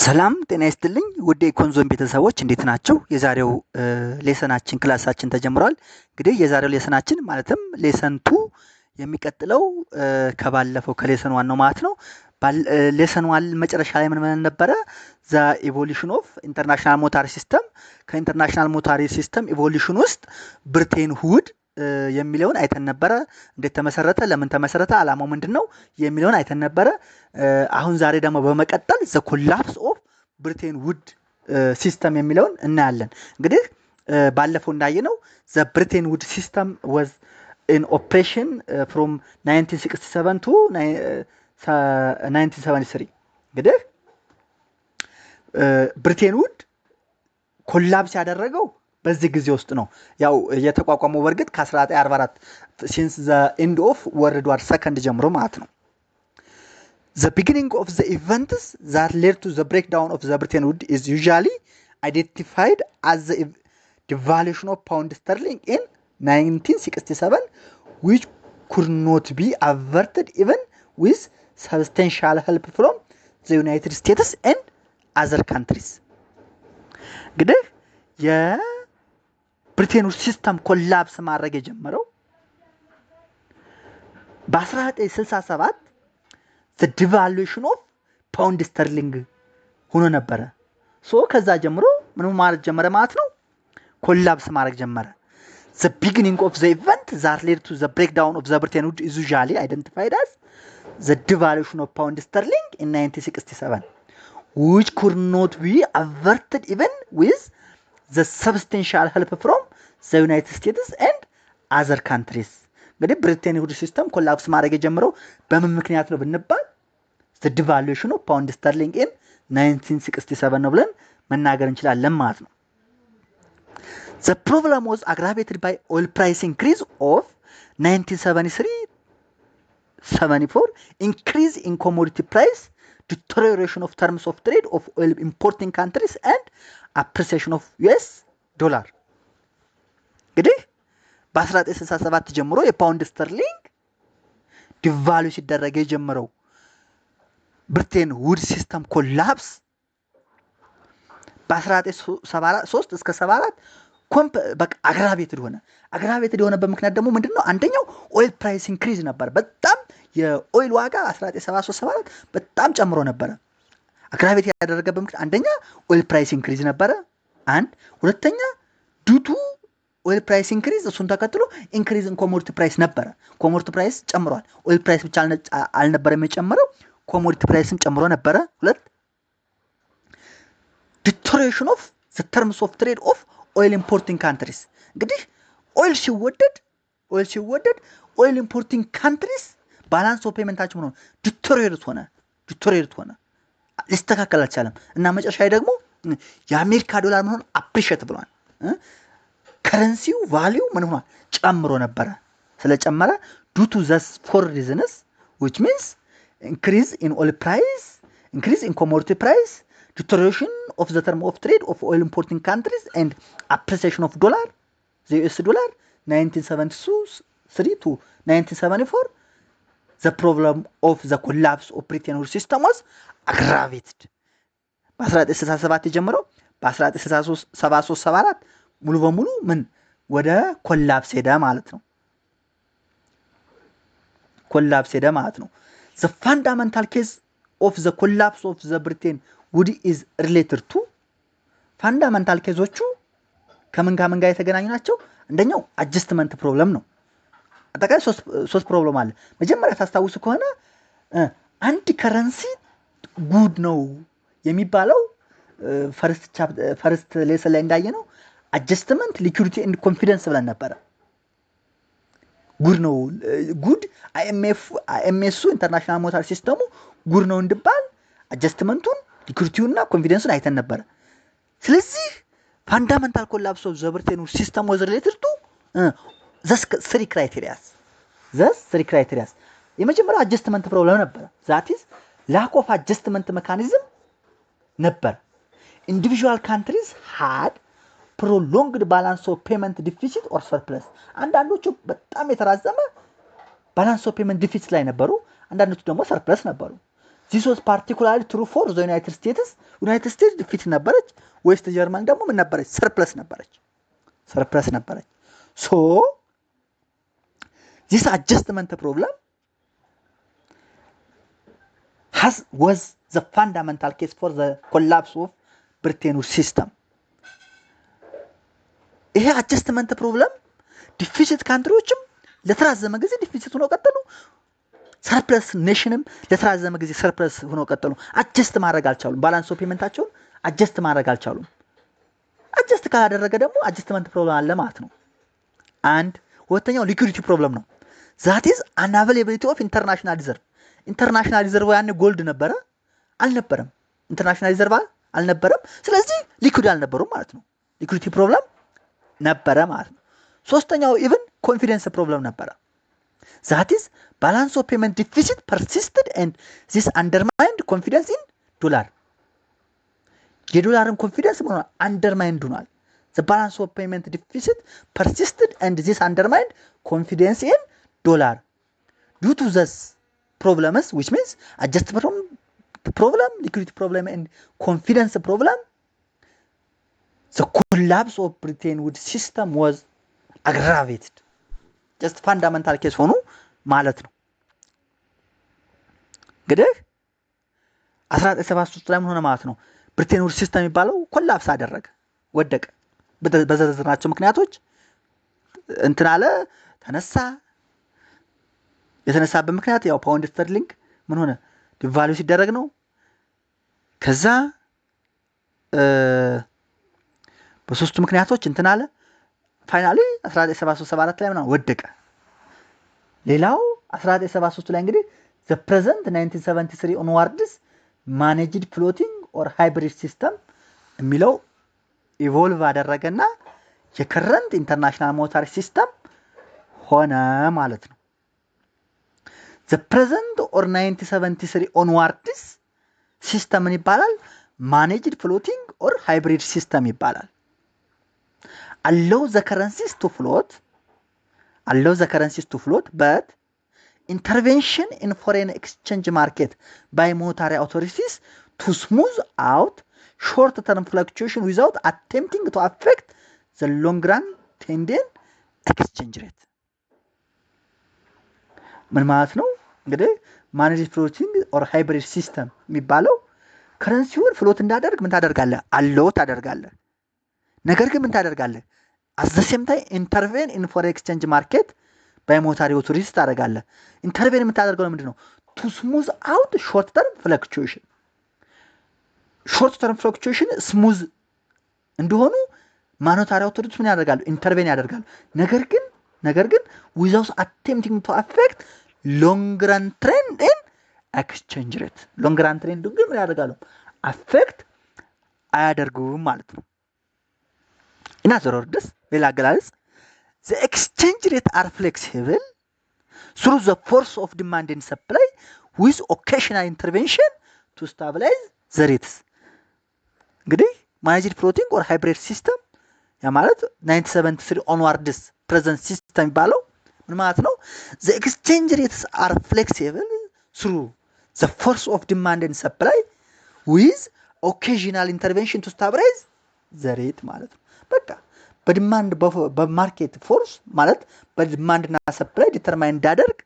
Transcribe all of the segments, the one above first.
ሰላም ጤና ይስጥልኝ ውድ የኮንዞን ቤተሰቦች እንዴት ናቸው? የዛሬው ሌሰናችን ክላሳችን ተጀምሯል። እንግዲህ የዛሬው ሌሰናችን ማለትም ሌሰን 2 የሚቀጥለው ከባለፈው ከሌሰን 1 ነው ማለት ነው። ሌሰን 1 መጨረሻ ላይ ምን ነበረ? ዘ ኢቮሉሽን ኦፍ ኢንተርናሽናል ሞታሪ ሲስተም። ከኢንተርናሽናል ሞታሪ ሲስተም ኢቮሉሽን ውስጥ ብሪቴን ሁድ የሚለውን አይተን ነበረ። እንዴት ተመሰረተ፣ ለምን ተመሰረተ፣ አላማው ምንድነው የሚለውን አይተን ነበረ። አሁን ዛሬ ደግሞ በመቀጠል ዘ ኮላፕስ ኦፍ ብሪቴን ውድ ሲስተም የሚለውን እናያለን። እንግዲህ ባለፈው እንዳየነው ዘ ብሪቴን ውድ ሲስተም ዋዝ ኢን ኦፕሬሽን ፍሮም 1967 ቱ 1973። እንግዲህ ብሪቴን ውድ ኮላፕስ ያደረገው በዚህ ጊዜ ውስጥ ነው። ያው የተቋቋመው በርግጥ ከ1944 ሲንስ ዘ ኤንድ ኦፍ ወርልድ ዋር ሰከንድ ጀምሮ ማለት ነው። The beginning of the events that led to the breakdown of the Bretton Woods is usually identified as the devaluation of pound sterling in 1967, which could not be averted even with substantial help from the United States and other countries. እንግዲህ የብሪቴን ውድ ሲስተም ኮላፕስ ማድረግ የጀመረው በ1967 the devaluation of pound sterling ሆኖ ነበረ። ከዛ ጀምሮ ምን ማለት ጀመረ ማለት ነው? ኮላፕስ ማድረግ ጀመረ። The beginning of the event that led to the breakdown of the Bretton Woods is usually identified as the devaluation of pound sterling in 1967, which could not be averted even with the substantial help from the United States and other countries. እንግዲህ ብሪቴን ውድ ሲስተም ኮላፕስ ማድረግ የጀመረው በምን ምክንያት ነው ብንባል the devaluation of pound sterling in 1967 ነው ብለን መናገር እንችላለን ማለት ነው። The problem was aggravated by oil price increase of 1973-74, increase in commodity price, deterioration of terms of trade of oil importing countries and appreciation of US dollar. እንግዲህ በ1967 ጀምሮ የፓውንድ ስተርሊንግ ዲቫሉ ሲደረግ የጀመረው ብሪቴን ውድ ሲስተም ኮላፕስ በ1973 እስከ 74 በቃ አግራቬትድ የሆነበት ምክንያት ደግሞ ምንድነው? አንደኛው ኦይል ፕራይስ ኢንክሪዝ ነበር። በጣም የኦይል ዋጋ 1973-74 በጣም ጨምሮ ነበረ። አግራቬት ያደረገበት ምክንያት አንደኛ ኦይል ፕራይስ ኢንክሪዝ ነበረ፣ ሁለተኛ ዱቱ ኦይል ፕራይስ ኢንክሪዝ እሱን ተከትሎ ኢንክሪዝ ኢን ኮሞዲቲ ፕራይስ ነበረ። ኮሞዲቲ ፕራይስ ጨምሯል። ኦይል ፕራይስ ብቻ አልነበረም የጨመረው፣ ኮሞዲቲ ፕራይስም ጨምሮ ነበረ። ሁለት ዲቶሬሽን ኦፍ ዘ ተርምስ ኦፍ ትሬድ ኦፍ ኦይል ኢምፖርቲንግ ካንትሪስ። እንግዲህ ኦይል ሲወደድ ኦይል ኢምፖርቲንግ ካንትሪስ ባላንስ ኦፍ ፔመንታቸው ሆነ ዲቶሬት ሆነ ሊስተካከል አልቻለም። እና መጨረሻ ላይ ደግሞ የአሜሪካ ዶላር ምን ሆነ? አፕሪሼት ብሏል። ከረንሲው ቫልዩ ምን ሆኗል? ጨምሮ ነበረ። ስለጨመረ due to those four reasons, which means increase in oil price, increase in commodity price, deterioration of the term of trade of oil importing countries and appreciation of dollar, the US dollar, 1973 to 1974, the problem of the collapse of Bretton Woods system was aggravated. በ1967 የጀመረው በ1973-74 ሙሉ በሙሉ ምን ወደ ኮላፕስ ሄደ ማለት ነው። The fundamental case of the collapse of the Bretton Woods is related to fundamental ኬዞቹ ከምን ጋር የተገናኙ ናቸው? አንደኛው አጀስትመንት ፕሮብለም ነው። አጠቃላይ ሶስት ፕሮብለም አለ። መጀመሪያ ታስታውሱ ከሆነ አንድ ከረንሲ ጉድ ነው የሚባለው ፈርስት ሌሰን ላይ እንዳየነው አጀስትመንት ሊኩዊዲቲ ኤንድ ኮንፊደንስ ብለን ነበረ። ጉድ አይኤምኤሱ ኢንተርናሽናል ሞኔታሪ ሲስተሙ ጉድ ነው እንድባል አጀስትመንቱን ሊኩዊዲቲውና ኮንፊደንሱን አይተን ነበረ። ስለዚህ ፋንዳመንታል ኮላፕስ ኦፍ ዘ ብሪቴን ውድ ሲስተም ዋዝ ሪሌትድ ቱ ዘስ ስሪ ክራይቴሪያስ። የመጀመሪያው አጀስትመንት ፕሮብለም ነበረ። ዛት ኢዝ ላክ ኦፍ አጀስትመንት ሜካኒዝም ነበር። ኢንዲቪጁዋል ካንትሪዝ ሃድ prolonged balance of payment deficit or surplus. አንዳንዶቹ በጣም የተራዘመ balance of payment deficit ላይ ነበሩ፣ አንዳንዶቹ ደግሞ surplus ነበሩ። this was particularly true for the United States. ዩናይትድ ስቴትስ ዲፊት ነበረች። ዌስት ጀርመን ደግሞ ምን ነበረች? ሰርፕለስ ነበረች። ሶ this adjustment problem was the fundamental case for the collapse of Britain Woods system. ይሄ አጀስትመንት ፕሮብለም ዲፊሲት ካንትሪዎችም ለተራዘመ ጊዜ ዲፊሲት ሆኖ ቀጠሉ። ሰርፕለስ ኔሽንም ለተራዘመ ጊዜ ሰርፕለስ ሆኖ ቀጠሉ። አጀስት ማድረግ አልቻሉም። ባላንስ ኦፍ ፔመንታቸውን አጀስት ማድረግ አልቻሉም። አጀስት ካላደረገ ደግሞ አጀስትመንት ፕሮብለም አለ ማለት ነው። አንድ ሁለተኛው ሊኩዊዲቲ ፕሮብለም ነው። ዛት ኢዝ አንአቬይላቢሊቲ ኦፍ ኢንተርናሽናል ሪዘርቭ። ኢንተርናሽናል ሪዘርቭ ያኔ ጎልድ ነበረ አልነበረም? ኢንተርናሽናል ሪዘርቭ አልነበረም። ስለዚህ ሊኩዊድ አልነበሩም ማለት ነው። ሊኩዊዲቲ ፕሮብለም ነበረ ማለት ነው። ሶስተኛው ኢቭን ኮንፊደንስ ፕሮብለም ነበረ። ዛት ኢዝ ባላንስ ኦፍ ፔመንት ዲፊሲት ፐርሲስትድ ኤንድ ዚስ አንደርማይንድ ኮንፊደንስ ኢን ዶላር። የዶላርን ኮንፊደንስ ምን ሆኗል? አንደርማይንድ ሆኗል። ዘ ባላንስ ኦፍ ፔመንት ዲፊሲት ፐርሲስትድ ኤንድ ዚስ አንደርማይንድ ኮንፊደንስ ኢን ዶላር ዲው ቱ ዘስ ፕሮብለምስ ዊች ሚንስ አጀስትመንት ፕሮብለም፣ ሊኩዊዲቲ ፕሮብለም ኤንድ ኮንፊደንስ ፕሮብለም the collapse of Britain Woods system was aggravated. just fundamental case ሆኑ ማለት ነው። እንግዲህ 1973 ላይ ምን ሆነ ማለት ነው? ብሪቴን ውድስ ሲስተም የሚባለው ኮላፕስ አደረገ፣ ወደቀ። በዘረዘርናቸው ምክንያቶች እንትን አለ፣ ተነሳ። የተነሳበት ምክንያት ያው ፓውንድ ስተርሊንግ ምን ሆነ? ዲቫልዩ ሲደረግ ነው። ከዛ በሶስቱ ምክንያቶች እንትን አለ። ፋይናሊ 1973 ላይ ምናምን ወደቀ። ሌላው 1973 ላይ እንግዲህ the present 1973 onwards managed floating or hybrid system የሚለው ኢቮልቭ አደረገና የከረንት ኢንተርናሽናል ሞኔታሪ ሲስተም ሆነ ማለት ነው። the present or 1973 onwards ሲስተም ምን ይባላል? managed floating or hybrid system ይባላል። allow the currencies to float but intervention in foreign exchange market by monetary authorities to smooth out short-term fluctuation without attempting to affect the long-run trending exchange rate. ምን ማለት ነው? እንግዲህ managed floating or hybrid system የሚባለው ከረንሲውን ፍሎት እንዳደርግ ምን ታደርጋለህ? አለው ታደርጋለህ። ነገር ግን ምን ታደርጋለህ? at the same time intervene in foreign exchange market by monetary authorities ታደርጋለህ። ኢንተርቬን የምታደርገው ምንድን ነው? to smooth out short term fluctuation ስሙዝ እንደሆኑ ማኖታሪ አውቶሪቲስ ምን ያደርጋሉ? ኢንተርቬን ያደርጋሉ። ነገር ግን without attempting to affect long run trend in exchange rate long run trend ግን ምን ያደርጋሉ? አፌክት አያደርጉም ማለት ነው። In other words, ሌላ አገላለጽ the exchange rate are flexible through the force of demand and supply with occasional intervention to stabilize the rates. እንግዲህ managed floating or hybrid system ያ ማለት 1973 onwards present system የሚባለው ምን ማለት ነው? the exchange rates are flexible through the force of demand and supply with occasional intervention to stabilize the rate ማለት ነው። በቃ በዲማንድ በማርኬት ፎርስ ማለት በዲማንድና ሰፕላይ ዲተርማይን እንዳደርግ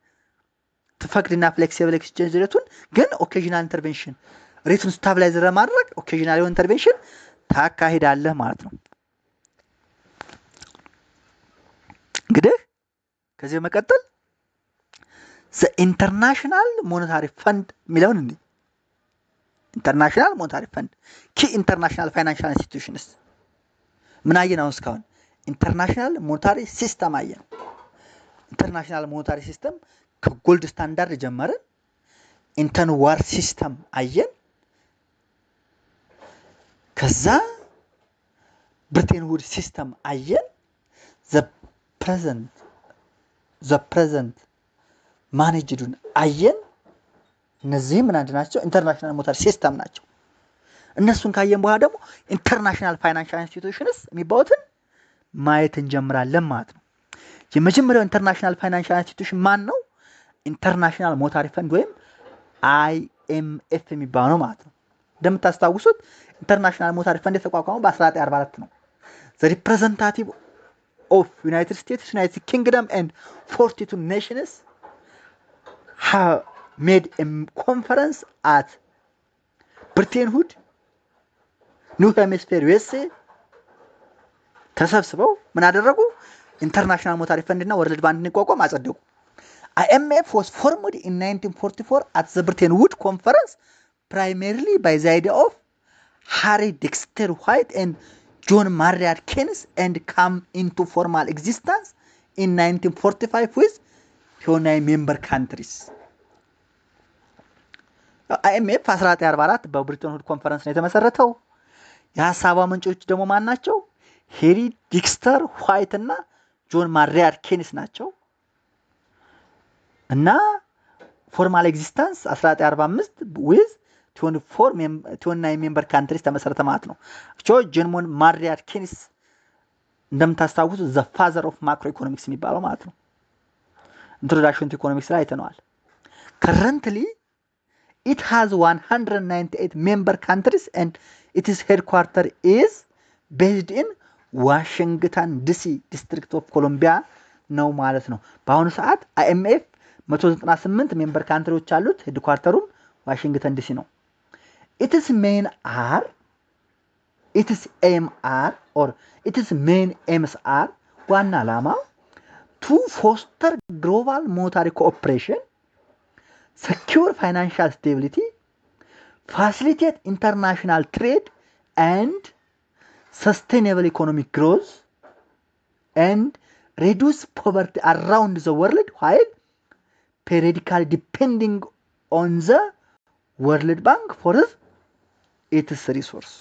ትፈቅድና ፍሌክሲብል ኤክስቼንጅ ሬቱን ግን ኦኬዥናል ኢንተርቬንሽን ሬቱን ስታብላይዝ ለማድረግ ኦኬዥናል ኢንተርቬንሽን ታካሂዳለህ ማለት ነው። እንግዲህ ከዚህ በመቀጠል the international monetary fund የሚለውን እንዴ ኢንተርናሽናል ሞኔታሪ ፈንድ ኪ ኢንተርናሽናል ፋይናንሻል ኢንስቲትዩሽንስ ምን አየን? አሁን እስካሁን ኢንተርናሽናል ሞኔታሪ ሲስተም አየን። ኢንተርናሽናል ሞኔታሪ ሲስተም ከጎልድ ስታንዳርድ ጀመርን። ኢንተርን ዋር ሲስተም አየን። ከዛ ብሪቴን ውድስ ሲስተም አየን። ዘ ፕሬዘንት ማኔጅዱን አየን። እነዚህ ምን አንድ ናቸው? ኢንተርናሽናል ሞኔታሪ ሲስተም ናቸው። እነሱን ካየን በኋላ ደግሞ ኢንተርናሽናል ፋይናንሻል ኢንስቲትዩሽንስ የሚባሉትን ማየት እንጀምራለን ማለት ነው። የመጀመሪያው ኢንተርናሽናል ፋይናንሻል ኢንስቲትዩሽን ማን ነው? ኢንተርናሽናል ሞኔታሪ ፈንድ ወይም IMF የሚባለው ማለት ነው። እንደምታስታውሱት ኢንተርናሽናል ሞኔታሪ ፈንድ የተቋቋመው በ1944 ነው። the representative of United States, United Kingdom and 42 nations have made a conference at Bretton Woods, New Hampshire, USA ተሰብስበው ምን አደረጉ? ኢንተርናሽናል ሞኔታሪ ፈንድ እና ወርልድ ባንክ እንዲቋቋም አጸደቁ። IMF was formed in 1944 at the Bretton Woods Conference primarily by the idea of Harry Dexter White and John Maynard Keynes and come into formal existence in 1945 with 29 member countries. IMF 1944 በብሪተን ውድ ኮንፈረንስ ነው የተመሰረተው። የሐሳቡ ምንጮች ደግሞ ማን ናቸው? ሄሪ ዲክስተር ዋይት እና ጆን ማሪያር ኬንስ ናቸው። እና ፎርማል ኤግዚስተንስ 1945 with 29 ሜምበር ካንትሪስ ተመሰረተ ማለት ነው። ጆን ማሪያር ኬንስ እንደምታስታውሱ ዘ ፋዘር ኦፍ ማክሮ ኢኮኖሚክስ የሚባለው ማለት ነው። ኢንትሮዳክሽን ቱ ኢኮኖሚክስ ላይ አይተነዋል። currently it has 198 member countries and its headquarters is based in ዋሽንግተን ዲሲ ዲስትሪክት ኦፍ ኮሎምቢያ ነው ማለት ነው። በአሁኑ ሰዓት IMF 198 ሜምበር ካንትሪዎች አሉት። ሄድኳርተሩም ዋሽንግተን ዲሲ ነው። its main aims are ዋና ዓላማው to foster global monetary cooperation, secure financial stability, facilitate international trade and sustainable economic growth, and reduce poverty around the world while periodically depending on the World Bank for its resource.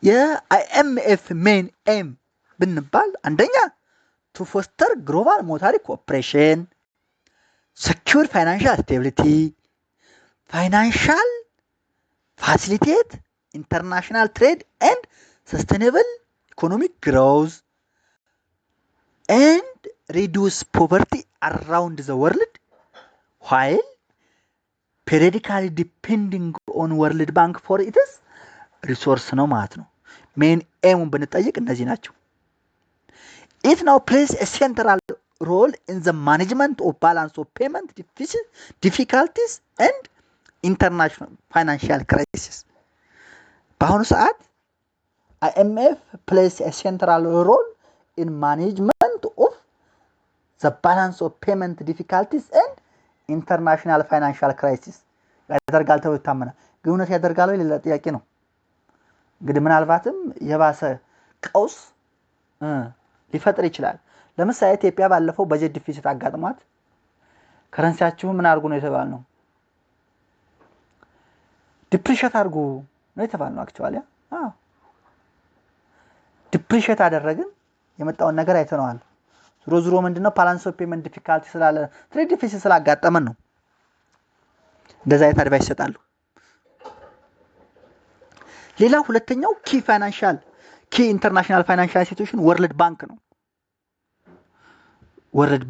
የIMF main aim ብንባል አንደኛ to foster global monetary cooperation, secure financial stability, financial facilitate international trade and sustainable economic growth, and reduce poverty around the world while periodically depending on World Bank for its resource ነው ማለት ነው። ሜን ኤሙን ብንጠይቅ እነዚህ ናቸው። it now plays a central role in the management of balance of payment difficulties and international financial crisis. በአሁኑ ሰዓት IMF plays a central role in management of the balance of payment difficulties and international financial crisis ያደርጋል ተብሎ ይታመናል። ግን እውነት ያደርጋል ወይ ሌላ ጥያቄ ነው። እንግዲህ ምናልባትም የባሰ ቀውስ ሊፈጥር ይችላል። ለምሳሌ ኢትዮጵያ ባለፈው በጀት ዲፊሲት አጋጥሟት ከረንሲያችሁ ምን አድርጉ ነው የተባልነው? ዲፕሪሼት አድርጉ ነው የተባልነው። አክቹአሊ ዲፕሪሼት አደረግን፣ የመጣውን ነገር አይተነዋል። ዙሮ ምንድነው ባላንስ ኦፍ ፔመንት ዲፊካልቲ ስላለ ትሬድ ዲፊሲት ስላጋጠመን ነው እንደዛ አይነት አድቫይስ ይሰጣሉ። ሌላ ሁለተኛው ኪ ኢንተርናሽናል ፋይናንሻል ኢንስቲትዩሽን ወርልድ ባንክ ነው። ወርልድ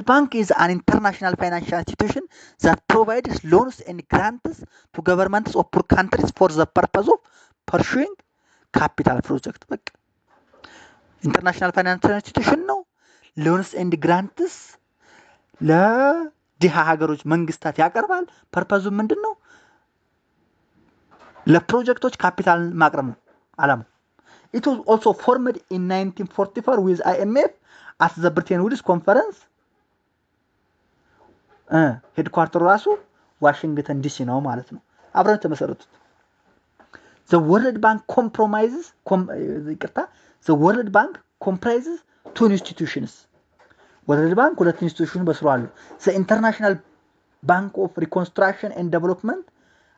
ባንክ is an international financial institution that provides loans and grants to governments of poor countries for the purpose of pursuing capital project. በቃ ኢንተርናሽናል ፋይናንሻል ኢንስቲትዩሽን ነው። loans and grants ለድሃ ሀገሮች መንግስታት ያቀርባል። ፐርፐዙ ምንድነው? ለፕሮጀክቶች ካፒታል ማቅረብ ነው ዓላማው። It was also formed in 1944 with IMF at the Bretton Woods Conference. ሄድኳርተሩ ራሱ ዋሽንግተን ዲሲ ነው ማለት ነው። አብረን ተመሰረቱት። The World Bank comprises two institutions. ወርልድ ባንክ ሁለት ኢንስቲትዩሽን በስሩ አሉ። The International Bank of Reconstruction and Development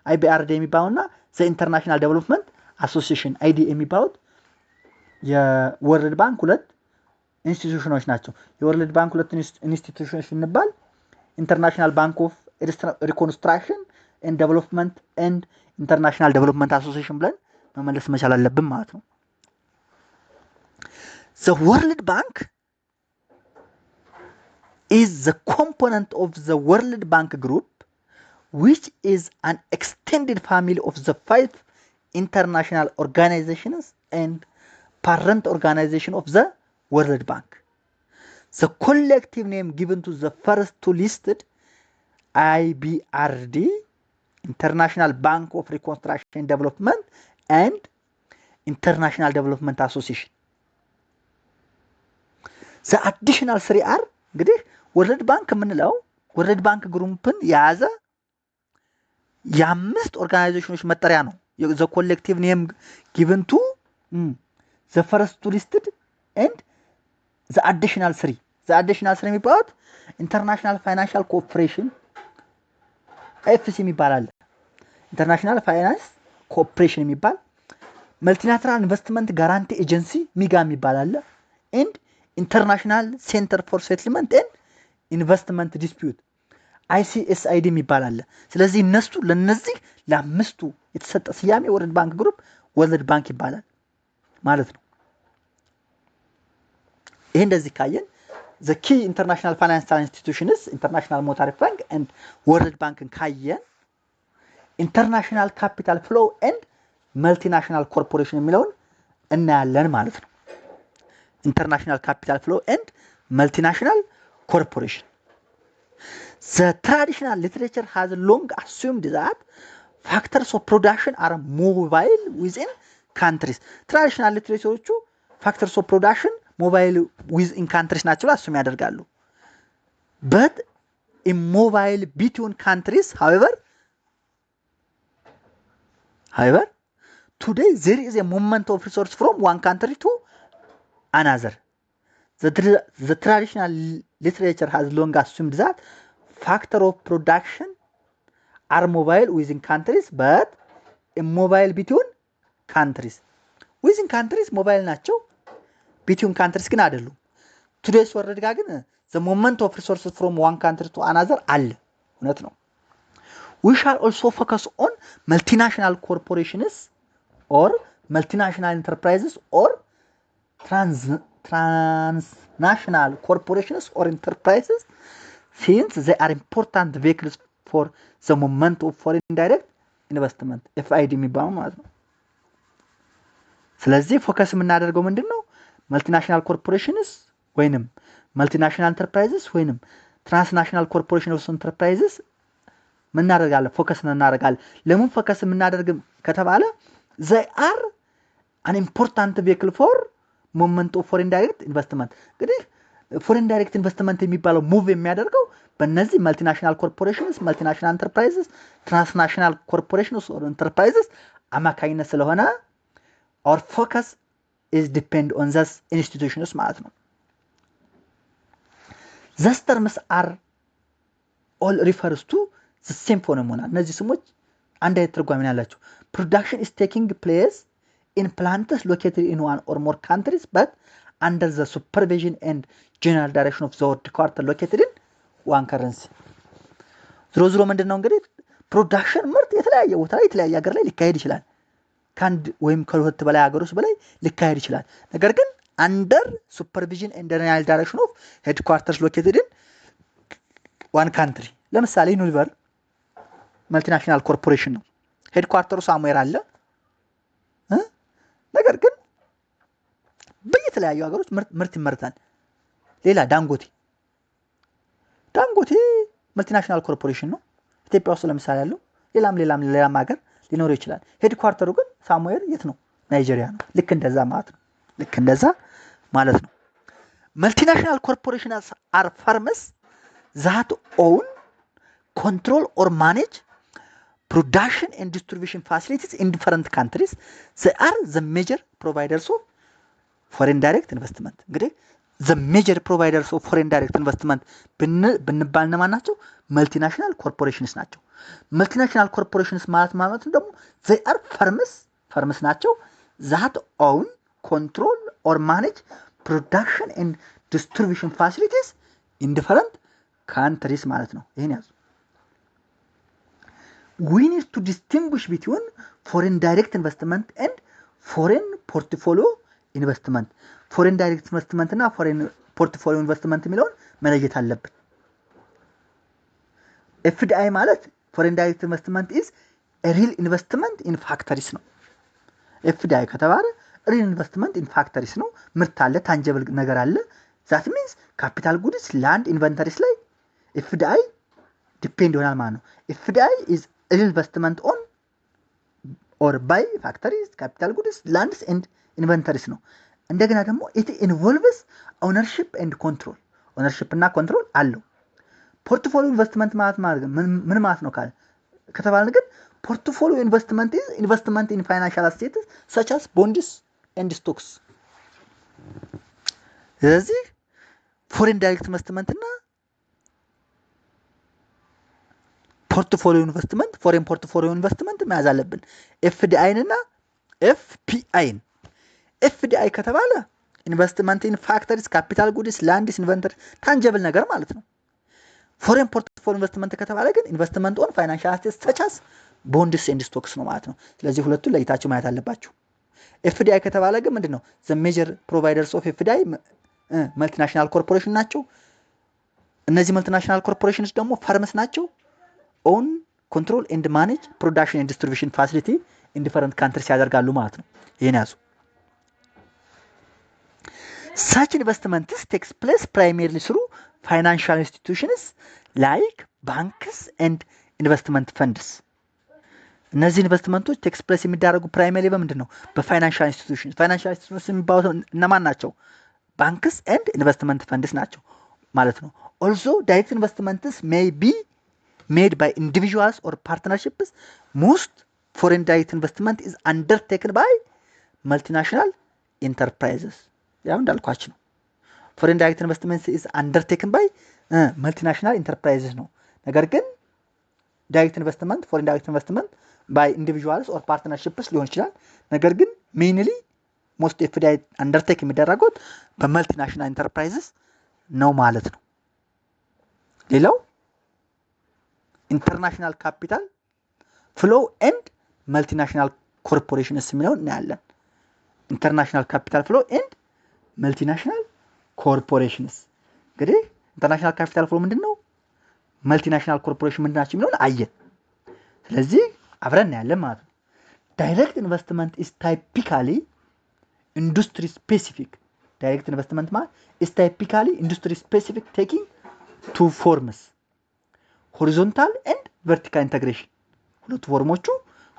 IBRD የሚባውና The International Development Association IDA የሚባሉት የወርልድ ባንክ ሁለት ኢንስቲትዩሽኖች ናቸው። የወርልድ ባንክ ሁለት ኢንስቲትዩሽኖች እንባል ኢንተርናሽናል ባንክ ኦፍ ሪኮንስትራክሽን ኤንድ ዴቨሎፕመንት ኤንድ ኢንተርናሽናል ዴቨሎፕመንት አሶሲዬሽን ብለን መመለስ መቻል አለብን ማለት ነው። The World Bank is the component of the World Bank Group, which is an extended family of the 5 international organizations and parent organization of the World Bank. The collective name given to the first two listed, IBRD, International Bank of Reconstruction and Development, and International Development Association. The additional 3 are እንግዲህ ወርልድ ባንክ የምንለው ወርልድ ባንክ ግሩፕን የያዘ የአምስት ኦርጋናይዜሽኖች መጠሪያ ነው። the collective name given to the first two listed and the additional 3 የሚባሉት ኢንተርናሽናል ፋይናንሻል ኮኦፕሬሽን ኤፍሲ የሚባል ኢንተርናሽናል ፋይናንስ ኮኦፕሬሽን የሚባል መልቲላተራል ኢንቨስትመንት ጋራንቲ ኤጀንሲ ሚጋ የሚባል አለ and ኢንተርናሽናል ሴንተር ፎር ሴትልመንት ኤንድ ኢንቨስትመንት ዲስፒዩት ICSID የሚባል አለ። ስለዚህ እነሱ ለነዚህ ለአምስቱ የተሰጠ ስያሜ ወርልድ ባንክ ግሩፕ ወርልድ ባንክ ይባላል ማለት ነው። ይሄ እንደዚህ ካየን the key international financial institutions international monetary fund and world bank ካየን international capital flow and multinational corporation የሚለውን እናያለን ማለት ነው። international capital flow and multinational corporation. The traditional literature has long assumed that factors of production are mobile within countries. Traditional literature factors of production mobile within countries ናቸው አሱም ያደርጋሉ። But immobile between countries, however, today there is a movement of resource from one country to another. The traditional literature has long assumed that factor of production are mobile within countries but immobile between countries. Within countries mobile ናቸው between countries ግን አይደሉም። today's world ጋር ግን the movement of resources from one country to another አለ እውነት ነው። We shall also focus on multinational corporations or multinational enterprises or transnational corporations or enterprises since they are important vehicles for the movement of foreign direct investment FID የሚባለው ማለት ነው። ስለዚህ ፎከስ የምናደርገው ምንድነው? multinational corporations ወይንም multinational enterprises ወይንም transnational corporations or enterprises ምን እናደርጋለን? ፎከስ እናደርጋለን። ለምን ፎከስ የምናደርግ ከተባለ they are an important vehicle for movement of foreign direct investment። እንግዲህ foreign direct investment የሚባለው ሙቭ የሚያደርገው በእነዚህ multinational corporations, multinational enterprises, transnational corporations or enterprises አማካኝነት ስለሆነ our focus is depend on those institutions ማለት ነው። These terms are all refers to the same phenomena. እነዚህ ስሞች አንድ አይነት ትርጓሜ ያላቸው production is taking place in plants located in one or more countries but under the supervision and general direction of the headquarters located in one currency. ዝሮ ምንድነው እንግዲህ ፕሮዳክሽን ምርት የተለያየ ቦታ ላይ የተለያየ ሀገር ላይ ሊካሄድ ይችላል። ከአንድ ወይም ከሁለት በላይ ሀገሮች በላይ ሊካሄድ ይችላል። ነገር ግን under supervision and general direction of headquarters located in one country. ለምሳሌ ዩኒሊቨር መልቲናሽናል ኮርፖሬሽን ነው። ሄድኳርተሩ ሳሙኤር አለ። ነገር ግን በየተለያዩ ሀገሮች ምርት ይመርታል። ሌላ ዳንጎቴ መልቲናሽናል ኮርፖሬሽን ነው። ኢትዮጵያ ውስጥ ለምሳሌ ያለው ሌላም ሀገር ሊኖር ይችላል። ሄድኳርተሩ ግን ሳሙኤር የት ነው? ናይጄሪያ ነው። ልክ እንደዛ ማለት ነው። መልቲናሽናል ኮርፖሬሽንስ are firms that own, control or manage production and distribution facilities in different countries. They are the major providers of foreign direct investment. እንግዲህ the major providers of foreign direct investment ብንባል እነማን ናቸው? መልቲናሽናል ኮርፖሬሽንስ ናቸው። መልቲናሽናል ኮርፖሬሽንስ ማለት ደግሞ they are firms ናቸው that own, control or manage production and distribution facilities in different countries ማለት ነው። ይሄን ያዙ። We need to distinguish between foreign direct investment and foreign portfolio investment. foreign direct investment እና foreign portfolio investment የሚለውን መለየት አለብን። FDI ማለት foreign direct investment is a real investment in factories ነው። FDI ከተባለ real investment in factories ነው። ምርት አለ፣ tangible ነገር አለ። that means capital goods, land, inventories ላይ FDI depend ይሆናል ማለት ነው። FDI is real investment on or by factories, capital goods, lands and inventories ነው። እንደገና ደግሞ it involves ownership and control. ownership እና control አለው። ፖርትፎሊዮ ኢንቨስትመንት ማለት ምን ማለት ነው ከተባለ ግን ፖርትፎሊዮ ኢንቨስትመንት is investment in financial assets such as bonds and stocks። ስለዚህ ፎሬን ዳይሬክት ኢንቨስትመንት እና ፖርትፎሊዮ ኢንቨስትመንት ፎሬን ፖርትፎሊዮ ኢንቨስትመንት መያዝ አለብን። FDI እና FPI። FDI ከተባለ ኢንቨስትመንት ኢን ፋክተሪስ፣ ካፒታል ጉድስ፣ ላንድስ፣ ኢንቨንተሪ ታንጀብል ነገር ማለት ነው። ፎሬን ፖርትፎሊዮ ኢንቨስትመንት ከተባለ ግን ኢንቨስትመንት ኦን ፋይናንሻል አሴትስ ሰች አስ ቦንድስ ኤንድ ስቶክስ ነው ማለት ነው። ስለዚህ ሁለቱን ለይታችሁ ማየት አለባችሁ። FDI ከተባለ ግን ምንድነው? ዘ ሜጀር ፕሮቫይደርስ ኦፍ FDI መልቲናሽናል ኮርፖሬሽን ናቸው። እነዚህ መልቲናሽናል ኮርፖሬሽንስ ደግሞ ፈርምስ ናቸው። ኦን ኮንትሮል ኤንድ ማኔጅ ፕሮዳክሽን ኤንድ ዲስትሪቢዩሽን ፋሲሊቲ ኢን ዲፈረንት ካንትሪስ ያደርጋሉ ማለት ነው። ይሄን ያዙ። such investments takes place primarily through financial institutions like banks and investment funds። እነዚህ ኢንቨስትመንቶች ቴክስ ፕሌስ የሚደረጉ ፕራይመሪ በምንድን ነው? በፋይናንሻል ኢንስቲትዩሽንስ። ፋይናንሻል ኢንስቲትዩሽንስ የሚባሉት እነማን ናቸው? ባንክስ ኤንድ ኢንቨስትመንት ፈንድስ ናቸው ማለት ነው። ኦልሶ ዳይሬክት ኢንቨስትመንትስ ሜይ ቢ ሜድ ባይ ኢንዲቪጁዋልስ ኦር ፓርትነርሺፕስ። ሞስት ፎሬን ዳይሬክት ኢንቨስትመንት ኢዝ አንደርቴክን ባይ መልቲናሽናል ኢንተርፕራይዝስ። ያው እንዳልኳችሁ ነው። ፎሬን ዳይሬክት ኢንቨስትመንት ኢዝ አንደርቴክን ባይ መልቲናሽናል ኢንተርፕራይዝስ ነው። ነገር ግን ዳይሬክት ኢንቨስትመንት ፎሬን ዳይሬክት ኢንቨስትመንት ባይ ኢንዲቪጁዋልስ ኦር ፓርትነርሺፕስ ሊሆን ይችላል። ነገር ግን ሜይንሊ ሞስት FDI አንደርቴክ የሚደረጉት በመልቲናሽናል ኢንተርፕራይዝስ ነው ማለት ነው። ሌላው ኢንተርናሽናል ካፒታል ፍሎ ኤንድ መልቲናሽናል ኮርፖሬሽንስ የሚለውን እናያለን። ኢንተርናሽናል ካፒታል ፍሎ ኤንድ መልቲናሽናል ኮርፖሬሽንስ። እንግዲህ ኢንተርናሽናል ካፒታል ፍሎ ምንድን ነው? መልቲናሽናል ኮርፖሬሽን ምንድን ናቸው የሚለውን አየን። ስለዚህ አብረን እናያለን ማለት ነው። ዳይሬክት ኢንቨስትመንት ኢዝ ታይፒካሊ ኢንዱስትሪ ስፔሲፊክ። ዳይሬክት ኢንቨስትመንት ማለት ኢዝ ታይፒካሊ ኢንዱስትሪ ስፔሲፊክ ቴኪንግ ቱ ፎርምስ ሆሪዞንታል ኤንድ ቨርቲካል ኢንተግሬሽን። ሁለቱ ፎርሞቹ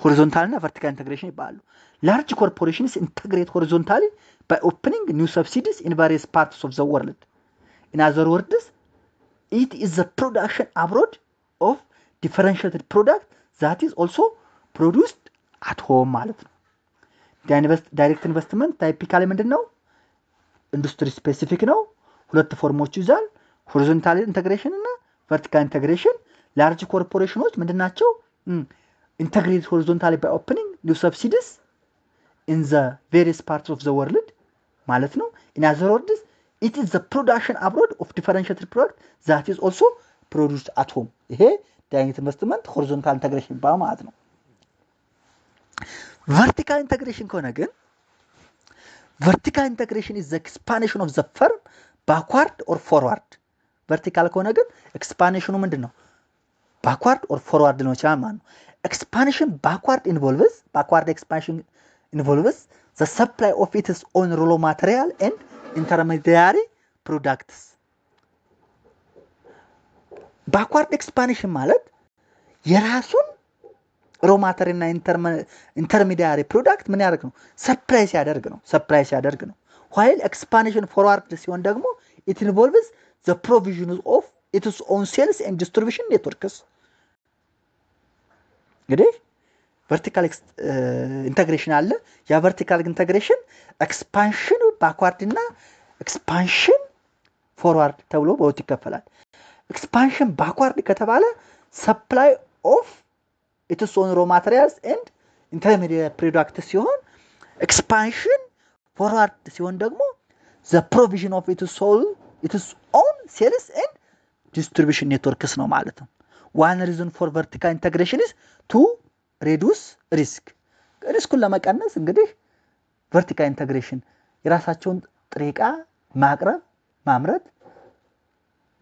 ሆሪዞንታል እና ቨርቲካል ኢንተግሬሽን ይባላሉ። ላርጅ ኮርፖሬሽንስ ኢንተግሬት ሆሪዞንታሊ by opening new subsidiaries in various parts of the world. In other words, it is the production abroad of differentiated product that is also produced at home ማለት ነው። ዳይሬክት ኢንቨስትመንት ታይፒካሊ ምንድን ነው? ኢንዱስትሪ ስፔሲፊክ ነው። ሁለት ፎርሞች ይዛል፣ ሆሪዞንታል ኢንተግሬሽን እና ቨርቲካል ኢንተግሬሽን። ላርጅ ኮርፖሬሽኖች ምንድን ናቸው? ኢንተግሬት ሆሪዞንታሊ by opening new subsidiaries in the various parts of the world ማለት ነው። in other words it is the production abroad of differentiated product that is also produced at home። ይሄ ዳይሬክት ኢንቨስትመንት ሆሪዞንታል ኢንተግሬሽን ይባላል ማለት ነው። ቨርቲካል ኢንተግሬሽን ከሆነ ግን ቨርቲካል ኢንተግሬሽን is the expansion of the firm backward or forward። ቨርቲካል ከሆነ ግን ኤክስፓንሽኑ ምንድን ነው? backward or forward ሊሆን ይችላል ማለት ነው። expansion backward expansion involves the supply of its own raw material and intermediary products። backward expansion ማለት የራሱን raw material እና intermediary product ምን ያደርግ ነው? ሰፕላይ ሲያደርግ ነው። while expansion forward ሲሆን ደግሞ it involves the provision of its own sales and distribution networks። እንግዲህ ቨርቲካል ኢንተግሬሽን አለ። ያ ቨርቲካል ኢንተግሬሽን ኤክስፓንሽን ባክዋርድ እና ኤክስፓንሽን ፎርዋርድ ተብሎ በሁለት ይከፈላል። ኤክስፓንሽን ባክዋርድ ከተባለ ሰፕላይ ኦፍ ኢትስ ኦን ሮ ማቴሪያልስ ኤንድ ኢንተርሚዲየት ፕሮዳክት ሲሆን፣ ኤክስፓንሽን ፎርዋርድ ሲሆን ደግሞ ዘ ፕሮቪዥን ኦፍ ኢትስ ኦን ሴልስ ኤንድ ዲስትሪቢዩሽን ኔትወርክስ ነው ማለት ነው። ዋን ሪዝን ፎር ቨርቲካል ኢንተግሬሽን ኢዝ ቱ ሬዱስ ሪስኩን ለመቀነስ እንግዲህ ቨርቲካል ኢንተግሬሽን የራሳቸውን ጥሬ ዕቃ ማቅረብ፣ ማምረት፣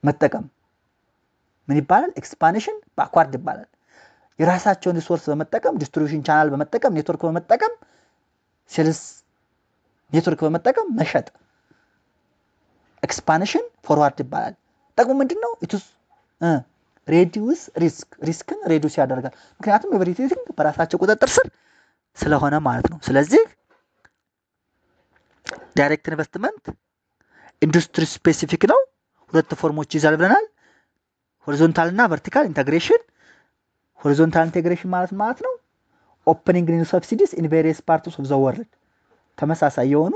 መጠቀም ምን ይባላል? ኤክስፓንሽን ባክዋርድ ይባላል። የራሳቸውን ሪሶርስ በመጠቀም ዲስትሪቢዩሽን ቻናል በመጠቀም ኔትወርክ በመጠቀም ሴልስ ኔትወርክ በመጠቀም መሸጥ ኤክስፓንሽን ፎርዋርድ ይባላል። ጥቅሙ ምንድነው? ኢትስ ሬዲዩስ ሪስክን ሬዲዩስ ያደርጋል። ምክንያቱም ኤቭሪቲንግ በራሳቸው ቁጥጥር ስር ስለሆነ ማለት ነው። ስለዚህ ዳይሬክት ኢንቨስትመንት ኢንዱስትሪ ስፔሲፊክ ነው። ሁለት ፎርሞች ይዛል ብለናል። ሆሪዞንታል እና ቨርቲካል ኢንተግሬሽን። ሆሪዞንታል ኢንተግሬሽን ማለት ነው ኦፕኒንግ ኒው ሰብሲዲስ ኢን ቬሪየስ ፓርትስ ኦፍ ዘ ወርልድ፣ ተመሳሳይ የሆኑ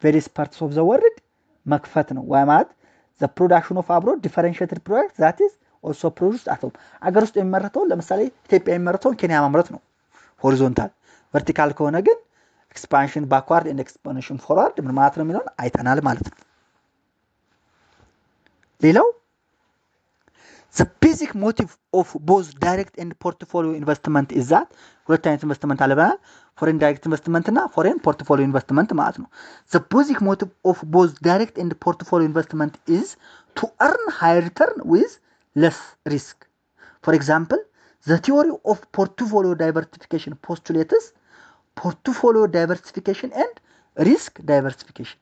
ቬሪየስ ፓርትስ ኦፍ ዘ ወርልድ መክፈት ነው። ወይ ማለት ዘ ፕሮዳክሽን ኦፍ አብሮድ ዲፈረንሺየትድ ፕሮዳክት ዛት ኢዝ ኦልሶ ፕሮዱስድ አት ሆም። አገር ውስጥ የሚመረተውን ለምሳሌ ኢትዮጵያ የሚመረተውን ኬንያ ማምረት ነው ሆሪዞንታል። ቨርቲካል ከሆነ ግን ኤክስፓንሽን ባክዋርድ ኤንድ ኤክስፓንሽን ፎርዋርድ ምን ማለት ነው የሚለውን አይተናል ማለት ነው። ሌላው the basic motive of both direct and portfolio investment is that ሁለት አይነት ኢንቨስትመንት አለ ብለናል። ፎሬን ዳይሬክት ኢንቨስትመንት እና ፎሬን ፖርትፎሊዮ ኢንቨስትመንት ማለት ነው። the basic motive of both direct and portfolio investment is to earn higher return with less risk. For example, the theory of portfolio diversification postulates portfolio diversification and risk diversification.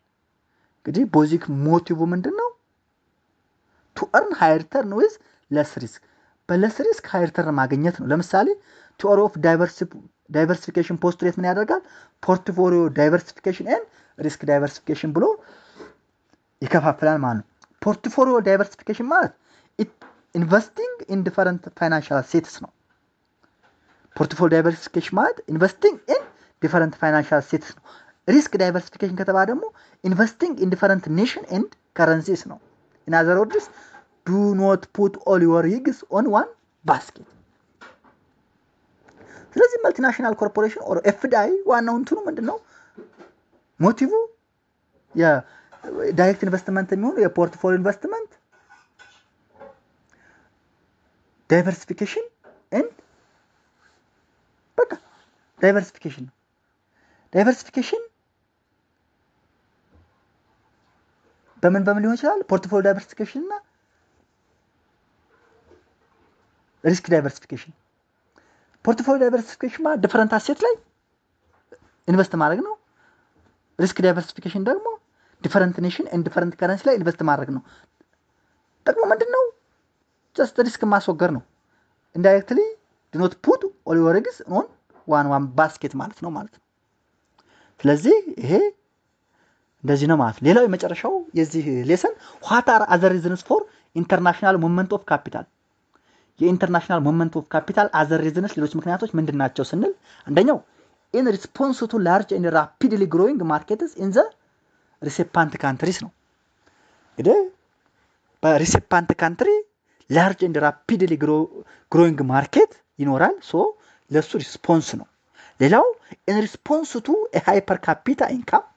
እንግዲህ ቤዚክ ሞቲቭ ምንድነው? to earn higher return with less risk. በለስ ሪስክ ሃይ ሪተርን ማግኘት ነው። ለምሳሌ ቲዮሪ ኦፍ ዳይቨርሲፊኬሽን ፖስቱሌት ምን ያደርጋል? ፖርትፎሊዮ ዳይቨርሲፊኬሽን ኤንድ ሪስክ ዳይቨርሲፊኬሽን ብሎ ይከፋፍላል ማለት ነው። ፖርትፎሊዮ ዳይቨርሲፊኬሽን ማለት ኢንቨስቲንግ ኢን ዲፈረንት ፋይናንሻል አሴትስ ነው። ፖርትፎሊዮ ዳይቨርሲፊኬሽን ማለት ኢንቨስቲንግ ኢን ዲፈረንት ፋይናንሻል አሴትስ ነው። ሪስክ ዳይቨርሲፊኬሽን ከተባለ ደግሞ ኢንቨስቲንግ ኢን ዲፈረንት ኔሽን ኤንድ ከረንሲስ ነው። In other words, do not put all your eggs on one basket. ስለዚህ መልቲናሽናል ኮርፖሬሽን ኦር ኤፍዲአይ ዋናው እንትኑ ምንድነው? ሞቲቭ የዳይሬክት ኢንቨስትመንት የሚሆኑ የፖርትፎሊዮ ኢንቨስትመንት ዳይቨርሲፊኬሽን ኤንድ በቃ ዳይቨርሲፊኬሽን ነው። ዳይቨርሲፊኬሽን በምን ሊሆን ይችላል? ፖርትፎሊዮ ዳይቨርሲፊኬሽን እና ሪስክ ዳይቨርሲፊኬሽን። ፖርትፎሊዮ ዳይቨርሲፊኬሽን ማለት ዲፈረንት አሴት ላይ ኢንቨስት ማድረግ ነው። ሪስክ ዳይቨርሲፊኬሽን ደግሞ ዲፈረንት ኔሽን ኤንድ ዲፈረንት ከረንሲ ላይ ኢንቨስት ማድረግ ነው። ጥቅሙ ምንድነው? ጀስት ሪስክ ማስወገድ ነው። ኢንዳይሬክትሊ ዱ ኖት ፑት ኦል ዮር ኤግስ ኦን ዋን ባስኬት ማለት ነው። ስለዚህ ይሄ እንደዚህ ነው ማለት። ሌላው የመጨረሻው የዚህ ሌሰን what are other reasons for international movement of capital። የኢንተርናሽናል movement of capital other reasons ሌሎች ምክንያቶች ምንድናቸው ስንል አንደኛው in response to large and rapidly growing markets in the recipient countries ነው። እንግዲህ በሪሲፓንት ካንትሪ large and rapidly growing market ይኖራል። ለሱ ሪስፖንስ ነው። ሌላው in response to a hyper capita income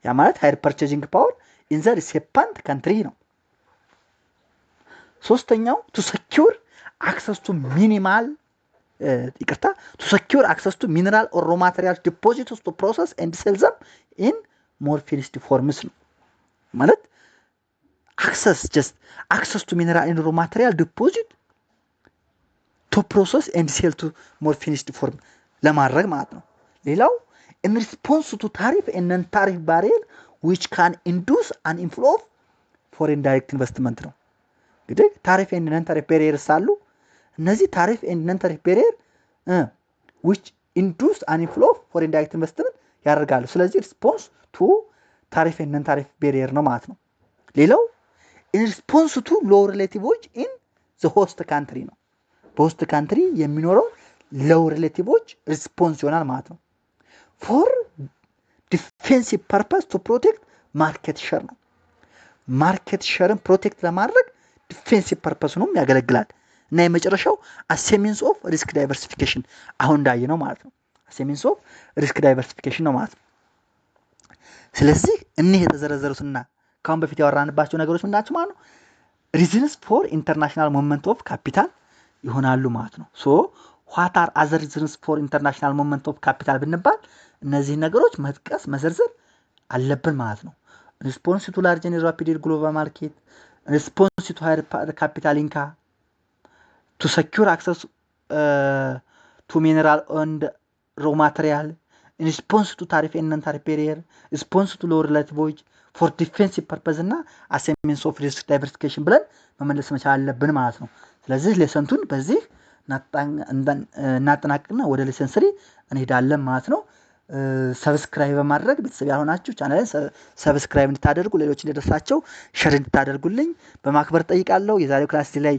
ያ ማለት ሃይር ፐርቼዚንግ ፓወር ኢን ዘ ሪሲፓንት ካንትሪ ነው። ሶስተኛው ቱ ሰኪዩር አክሰስ ቱ ሚነራል ኦር ሮ ማቴሪያል ዲፖዚትስ ቱ ፕሮሰስ ኤንድ ሴል ዘም ኢን ሞር ፊኒሽድ ፎርምስ ነው። ማለት አክሰስ ቱ ሚነራል ኤንድ ሮ ማቴሪያል ዲፖዚት ቱ ፕሮሰስ ኤንድ ሴል ቱ ሞር ፊኒሽድ ፎርም ለማድረግ ማለት ነው። ሌላው in response to tariff and non-tariff barrier which can induce an inflow of foreign direct investment ነው። እንግዲህ ታሪፍ and non-tariff barriers አሉ። እነዚህ ታሪፍ and non-tariff barrier which induce an inflow of foreign direct investment ያደርጋሉ። ስለዚህ response to tariff and non-tariff barrier ነው ማለት ነው። ሌላው in response to low relative wage in the host country ነው። በሆስት ካንትሪ የሚኖረው low relative wage response ይሆናል ማለት ነው። for defensive purpose to protect market share ነው። ማርኬት ሼርን ፕሮቴክት ለማድረግ ዲፌንሲቭ ፐርፐስ ነው ያገለግላል። እና የመጨረሻው አሴሚንስ ኦፍ ሪስክ ዳይቨርሲፊኬሽን አሁን እንዳየነው ማለት ነው። አሴሚንስ ኦፍ ሪስክ ዳይቨርሲፊኬሽን ነው ማለት ነው። ስለዚህ እነዚህ የተዘረዘሩትና ካሁን በፊት ያወራንባቸው ነገሮች ምንድናቸው ማለት ነው? ሪዝንስ ፎር ኢንተርናሽናል ሙቭመንት ኦፍ ካፒታል ይሆናሉ ማለት ነው። what are other reasons for international movement of capital ብንባል እነዚህ ነገሮች መጥቀስ መዘርዘር አለብን ማለት ነው። response to large and rapid global market, response to higher capital income, ቱ ሰኪር አክሰስ ቱ ሚነራል ኤንድ ሮ ማቴሪያል ኢን ሪስፖንስ ቱ ታሪፍ ኤንድ ነን ታሪፍ ቤሪየር ሪስፖንስ ቱ ሎው ሪላቲቭ ዌጅ ፎር ዲፌንሲቭ ፐርፐዝ እና አስ ኤ ሚንስ ኦፍ ሪስክ ዳይቨርሲፊኬሽን ብለን መመለስ መቻል አለብን ማለት ነው። ስለዚህ ሌሰንቱን በዚህ እናጠናቅቅና ወደ ሌሰን 3 እንሄዳለን ማለት ነው። ሰብስክራይብ በማድረግ ቤተሰብ ያልሆናችሁ ቻናልን ሰብስክራይብ እንድታደርጉ ሌሎች እንዲደርሳቸው ሸር እንድታደርጉልኝ በማክበር ጠይቃለሁ። የዛሬው ክላስ ላይ